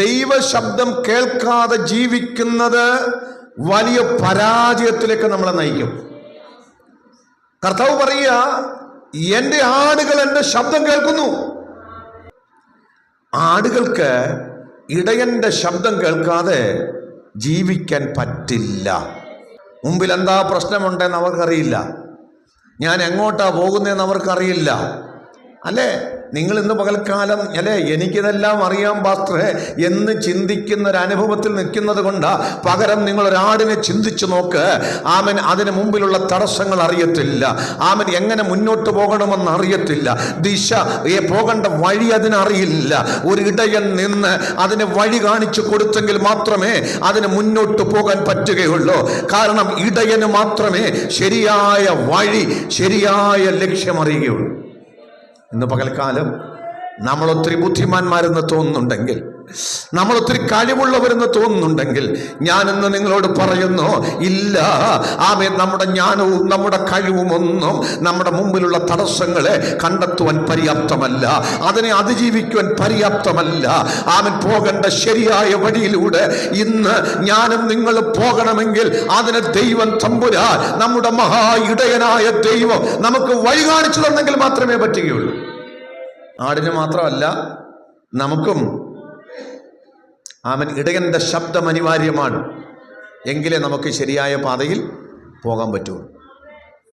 ദൈവശബ്ദം കേൾക്കാതെ ജീവിക്കുന്നത് വലിയ പരാജയത്തിലേക്ക് നമ്മളെ നയിക്കും. കർത്താവ് പറയുക, എൻ്റെ ആടുകൾ എൻ്റെ ശബ്ദം കേൾക്കുന്നു. ആടുകൾക്ക് ഇടയന്റെ ശബ്ദം കേൾക്കാതെ ജീവിക്കാൻ പറ്റില്ല. മുമ്പിൽ എന്താ പ്രശ്നമുണ്ടെന്ന് അവർക്കറിയില്ല, ഞാൻ എങ്ങോട്ടാ പോകുന്നതെന്ന് അവർക്കറിയില്ല. അല്ലേ? നിങ്ങൾ ഇന്ന് പകൽക്കാലം അല്ലേ എനിക്കിതെല്ലാം അറിയാം പാസ്റ്ററെ എന്ന് ചിന്തിക്കുന്ന ഒരു അനുഭവത്തിൽ നിൽക്കുന്നത് കൊണ്ടാ. പകരം നിങ്ങളൊരാടിനെ ചിന്തിച്ചു നോക്ക്. ആമൻ അതിന് മുമ്പിലുള്ള തടസ്സങ്ങൾ അറിയത്തില്ല. ആമൻ എങ്ങനെ മുന്നോട്ട് പോകണമെന്ന് അറിയത്തില്ല. ദിശ പോകേണ്ട വഴി അതിനറിയില്ല. ഒരു ഇടയൻ നിന്ന് അതിന് വഴി കാണിച്ചു കൊടുത്തെങ്കിൽ മാത്രമേ അതിന് മുന്നോട്ട് പോകാൻ പറ്റുകയുള്ളൂ. കാരണം ഇടയന് മാത്രമേ ശരിയായ വഴി, ശരിയായ ലക്ഷ്യം അറിയുകയുള്ളൂ. ഇന്ന് പകൽക്കാലം നമ്മളൊത്തിരി ബുദ്ധിമാന്മാരെന്ന് തോന്നുന്നുണ്ടെങ്കിൽ, നമ്മളൊത്തിരി കഴിവുള്ളവരെന്ന് തോന്നുന്നുണ്ടെങ്കിൽ, ഞാനിന്ന് നിങ്ങളോട് പറയുന്നു, ഇല്ല. ആമേൻ. നമ്മുടെ ജ്ഞാനവും നമ്മുടെ കഴിവുമൊന്നും നമ്മുടെ മുമ്പിലുള്ള തടസ്സങ്ങളെ കണ്ടെത്തുവാൻ പര്യാപ്തമല്ല, അതിനെ അതിജീവിക്കുവാൻ പര്യാപ്തമല്ല. ആമേൻ. പോകേണ്ട ശരിയായ വഴിയിലൂടെ ഇന്ന് ഞാനും നിങ്ങൾ പോകണമെങ്കിൽ അതിന് ദൈവം തമ്പുരാൻ, നമ്മുടെ മഹാ ഇടയനായ ദൈവം നമുക്ക് വഴി കാണിച്ചു തന്നെങ്കിൽ മാത്രമേ പറ്റുകയുള്ളൂ. ആടിന് മാത്രമല്ല, നമുക്കും ആമൻ ഇടയന്റെ ശബ്ദം അനിവാര്യമാണ്. എങ്കിലേ നമുക്ക് ശരിയായ പാതയിൽ പോകാൻ പറ്റുള്ളൂ.